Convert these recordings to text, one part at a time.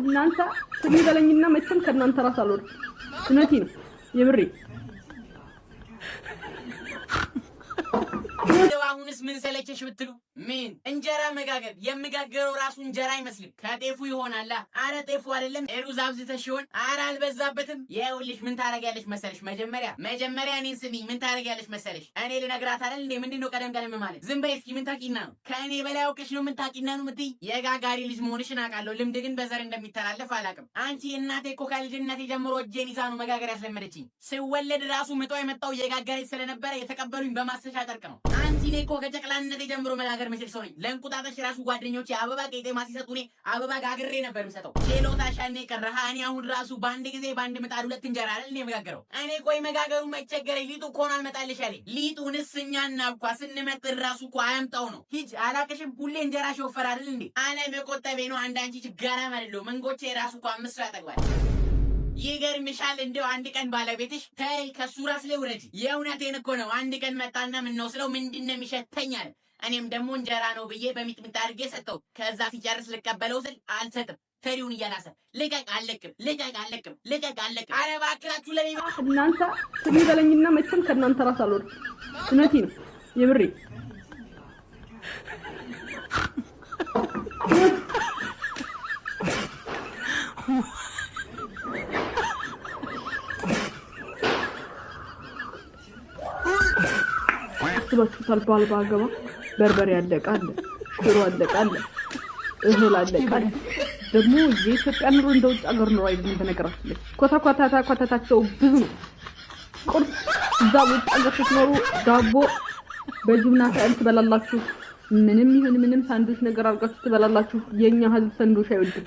እናንተ ትንበለኝና መቼም ከናንተ ራስ አልወርድ እነቲ ነው የብሬ አሁንስ ምን ሰለቸሽ ብትሉ ምን እንጀራ መጋገር የምጋገረው ራሱ እንጀራ አይመስልም ከጤፉ ይሆናል አረ ጤፉ አይደለም ሩዝ አብዝተሽ ይሆን አረ አልበዛበትም ይኸውልሽ ምን ታረጋለሽ መሰለሽ መጀመሪያ እኔን ስሚ ምን ታረጋለሽ መሰለሽ እኔ ልነግራት አይደል እንዴ ምንድነው ቀደም ማለት ዝም በይ እስኪ ምን ታቂና ነው ከእኔ በላይ አውቀሽ ነው ምን ታቂና ነው ምትይ የጋጋሪ ልጅ መሆንሽን አውቃለሁ ልምድ ግን በዘር እንደሚተላለፍ አላውቅም አንቺ እናቴ እኮ ከልጅነቴ ጀምሮ እጄን ይዛ ነው መጋገር ያስለመደችኝ ስወለድ ራሱ ምጧ የመጣው የጋጋሪ ስለነበረ የተቀበሉኝ በማስተሻ ጨርቅ ነው አንቺ እኮ ከጨቅላነቴ ጀምሮ መጋገር መችል ሰው ነኝ ለእንቁጣጣሽ ራሱ ጓደኞቼ አበባ ቄጤማ ሲሰጡኝ አበባ ጋግሬ ነበር የምሰጠው ሌሎታሻኔ ቀረሃ እኔ አሁን ራሱ በአንድ ጊዜ በአንድ ምጣድ ሁለት እንጀራ አይደል የመጋገረው እኔ ቆይ መጋገሩ መቸገረኝ ሊጡ እኮ ነው አልመጣልሽ አለኝ ሊጡንስ እኛና እኮ ስንመጥር ራሱ እኮ አያምጣው ነው ሂጅ አላቅሽም ሁሌ እንጀራ ሾፈር አይደል እንዴ አለ መቆጠቤ ነው አንዳንቺ ችጋራ ማለት ነው መንጎቼ ራሱ እኮ አምስት ያጠግባል ይገርምሻል እንደው አንድ ቀን ባለቤትሽ ተይ ከሱ ራስ ላይ ውረጂ የእውነቴን እኮ ነው አንድ ቀን መጣና ምን ነው ስለው ምንድነው የሚሸተኛል እኔም ደግሞ እንጀራ ነው ብዬ በሚጥሚጣ አድርጌ ሰጠው ከዛ ሲጨርስ ልቀበለው ስል አልሰጥም ተሪውን እያላሰ ልቀቅ አለቅም አረ እባክላችሁ ለኔ እናንተ ትንበለኝና መቼም ከናንተ ራስ አልወርድ እነቲ ነው የብሬ በስቷል ባልባገባ በርበሬ ያለቃል ሽሮ ያለቃል እህል ያለቃል ደግሞ የኢትዮጵያ ኑሮ እንደውጭ ሀገር ኑሮ አይደለም በነገራችን ላይ ኮታታቸው ብዙ ነው ቁርስ እዛ ውጭ ሀገር ስትኖሩ ዳቦ በጅብና ሳይል ትበላላችሁ ምንም ይሁን ምንም ሳንዱች ነገር አድርጋችሁ ትበላላችሁ የኛ ህዝብ ሳንዱች አይወድም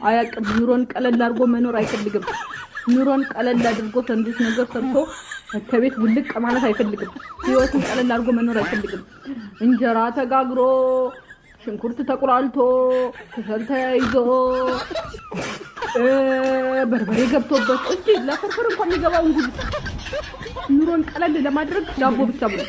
አያቅም ኑሮን ቀለል አድርጎ መኖር አይፈልግም ኑሮን ቀለል አድርጎ ሳንዱች ነገር ሰርቶ ከቤት ውልቅ ማለት አይፈልግም ህይወቱን ቀለል አድርጎ መኖር አይፈልግም እንጀራ ተጋግሮ ሽንኩርት ተቆራልቶ ከሰል ተያይዞ በርበሬ ገብቶበት እሺ ለፍርፍር እንኳን የሚገባው እንግዲህ ኑሮን ቀለል ለማድረግ ዳቦ ብቻ ብሎ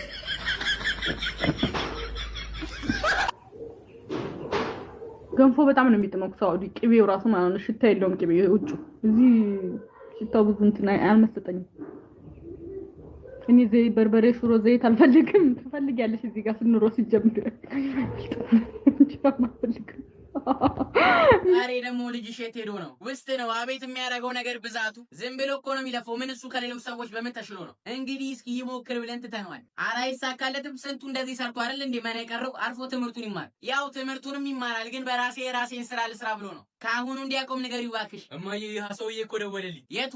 ገንፎ በጣም ነው የሚጥመው ሳውዲ ቅቤው ራሱ ማለት ነው ሽታ የለውም ቅቤው ውጭ እዚህ ሽታው ብዙ እንትን አልመሰጠኝም እኔ ዘይ በርበሬ ሽሮ ዘይት አልፈልግም ትፈልጊያለሽ እዚህ ጋር ስንሮ ሲጀምር አሬ ደግሞ ልጅሽ የት ሄዶ ነው ውስጥ ነው አቤት የሚያደርገው ነገር ብዛቱ ዝም ብሎ እኮ ነው የሚለፈው ምን እሱ ከሌሎች ሰዎች በምን ተሽሎ ነው እንግዲህ እስኪ ይሞክር ብለን ትተነዋል ኧረ አይሳካለትም ስንቱ እንደዚህ ሰርቶ አይደል እንዴ ማን የቀረው አርፎ ትምህርቱን ይማር ያው ትምህርቱንም ይማራል ግን የራሴን ስራ ልስራ ብሎ ነው ከአሁኑ እንዲያቆም ነገር ይዋክሽ እማዬ ይሄ ሰውዬ እኮ ደወለልኝ የቱ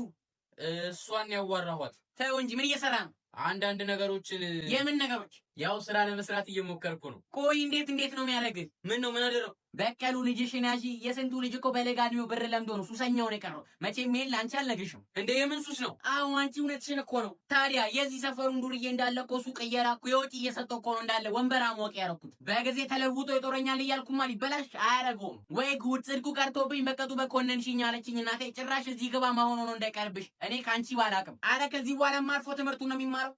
እሷን ያዋራኋት ተው እንጂ ምን እየሰራ ነው አንዳንድ ነገሮችን የምን ነገሮች ያው ስራ ለመስራት እየሞከርኩ ነው ቆይ እንዴት ነው የሚያደርግ ምን ነው ምን አደረው በቀሉ ልጅሽን ያዢ የስንቱ ልጅ እኮ በለጋዲው ብር ለምዶ ነው ሱሰኛው ነው የቀረው መቼም ይሄን ላንቺ አልነግርሽም እንዴ የምን ሱስ ነው አዎ አንቺ እውነትሽን እኮ ነው ታዲያ የዚህ ሰፈሩን ዱርዬ እንዳለ እኮ ሱቅ እየላኩ የወጪ እየሰጠው እኮ ነው እንዳለ ወንበራ ሞቅ ያረኩት በጊዜ ተለውጦ ይጦረኛል እያልኩማ ሊበላሽ አያረገውም ወይ ጉድ ጽድቁ ቀርቶብኝ በቀጡ በኮነንሽኝ አለችኝ እናቴ ጭራሽ እዚህ ግባ ማሆኖ ነው እንዳይቀርብሽ እኔ ካንቺ ባላቅም አረ ከዚህ በኋላ ማርፎ ትምህርቱን ነው የሚማረው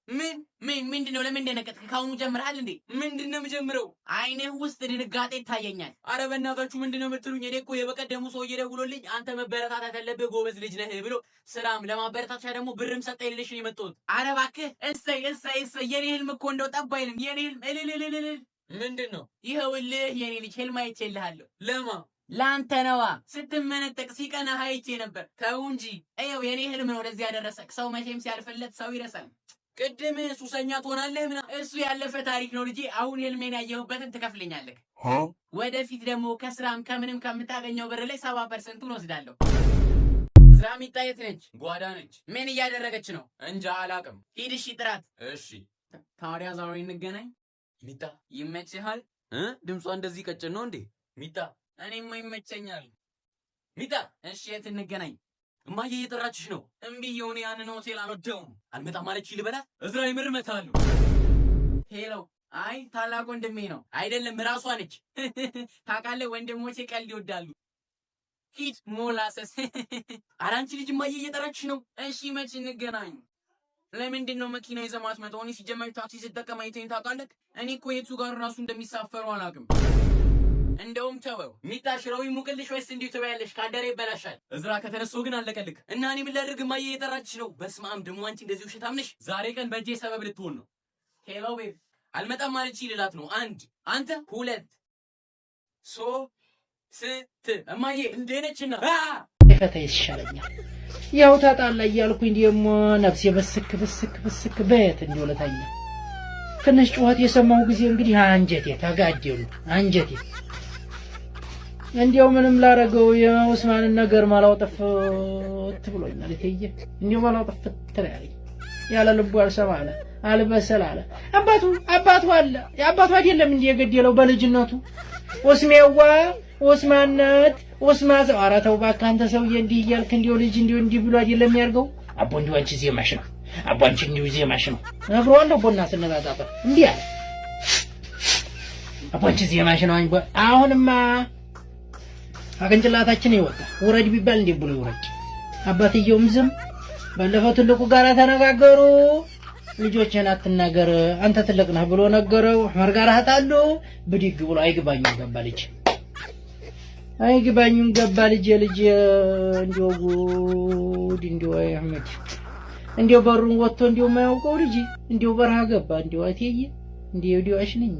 ምንድነው ለምን እንደነቀጥክ ካሁኑ ጀምራል እንዴ ምንድነው የምጀምረው አይኔህ ውስጥ ድንጋጤ ይታየኛል አረ በእናታችሁ ምንድነው የምትሉኝ እኔ እኮ የበቀደሙ ሰውዬ ደውሎልኝ አንተ መበረታታት ያለብህ ጎበዝ ልጅ ነህ ብሎ ስራም ለማበረታቻ ደግሞ ብርም ሰጠኝ ልልሽ ነው የመጣሁት አረ እባክህ እሰይ የኔ ህልም እኮ እንደው ጠብ አይልም የኔ ህልም እልልልልል ምንድነው ይኸውልህ የኔ ልጅ ህልም አይቼልሃለሁ ለማ ላንተ ነዋ ስትመነጠቅ ሲቀና አይቼ ነበር ተው እንጂ ይኸው የኔ ህልም ነው ወደዚህ ያደረሰክ ሰው መቼም ሲያልፍለት ሰው ይረሳል ቅድም ሱሰኛ ትሆናለህ ምናምን እሱ ያለፈ ታሪክ ነው ልጄ አሁን ህልሜን ያየሁበትን ትከፍለኛለህ ወደፊት ደግሞ ከስራም ከምንም ከምታገኘው ብር ላይ 70% ወስዳለሁ ስራ ሚጣየት ነች ጓዳ ነች ምን እያደረገች ነው እንጃ አላቅም ሂድ እሺ ጥራት እሺ ታዲያ ዛሬ እንገናኝ ሚጣ ይመችሃል ድምጿ እንደዚህ ቀጭን ነው እንዴ ሚጣ እኔማ ይመቸኛል ሚጣ እሺ የት እንገናኝ እማዬ እየጠራችሽ ነው እምቢ የሆነ ያንን ሆቴል አልወደውም አልመጣም ማለች ልበላት እዝራ ይመርመታሉ ሄሎ አይ ታላቅ ወንድሜ ነው አይደለም ራሷ ነች ታውቃለህ ወንድሞቼ ቀልድ ይወዳሉ ሂድ ሞላሰስ ኧረ አንቺ ልጅ እማዬ እየጠራችሽ ነው እሺ መች እንገናኝ ለምንድን ነው መኪና ይዘማት መጣው እኔ ሲጀመር ታክሲ ስትጠቀም አይተኸኝ ታውቃለህ እኔ እኮ የቱ ጋር ራሱ እንደሚሳፈሩ አላውቅም እንደውም ተወው ሚታሽረው ይሙቅልሽ ወይስ እንዲሁ ትበያለሽ ካደረ ይበላሻል እዝራ ከተነሶ ግን አለቀልክ እና እኔ ምን ላድርግ ማየ እየጠራችሽ ነው በስማም ደሞ አንቺ እንደዚህ ውሸታም ነሽ ዛሬ ቀን በእጄ ሰበብ ልትሆን ነው ሄሎ ቤቢ አልመጣም ማለት ይልላት ነው አንድ አንተ ሁለት ሶስት እማዬ እንደነችና ፈታ ይሻለኛል ያው ታጣላ እያልኩኝ ደሞ ነፍሴ በስክ በት እንደውለታኛ ትንሽ ጩኸት የሰማው ጊዜ እንግዲህ አንጀቴ ተጋደሉ አንጀቴ እንዲያው ምንም ላረገው የኡስማንን ነገር ማላውጠፍት ብሎኛል እቴዬ እንዲያው ማላውጠፍት ትላለኝ ያለ ልቡ አልሰማለ አልበሰል አለ አባቱ አለ የአባቱ አይደለም እንዴ የገደለው በልጅነቱ ኡስሜዋ ኡስማነት ኡስማዝ አራተው ባካንተ ሰውዬ እንዲህ እያልክ እንዲው ልጅ እንዲህ ብሎ አይደለም ያርገው አቦ እንዲው አንቺ ዜማሽ ነው አቦ አንቺ እንዲው ዜማሽ ነው ነግሮአለሁ ቦና ስንላጣጣ እንዴ አለ አቦ አንቺ ዜማሽ ነው አንቺ አሁንማ አገንጭላታችን ይወጣ ወረድ ቢባል እንዴ ብሎ ይወረድ አባትየውም ዝም ባለፈው ትልቁ ጋራ ተነጋገሩ ልጆችን አትናገር አንተ ትልቅ ነህ ብሎ ነገረው ዑመር ጋር አታሉ ብድግ ብሎ አይግባኝም ገባ ልጅ እንዲው ጉድ እንዲው አህመድ እንዲው በሩን ወጥቶ እንዲው ማያውቀው ልጅ እንዲው በረሃ ገባ እንዲው አትዬ እንዲው አሽነኝ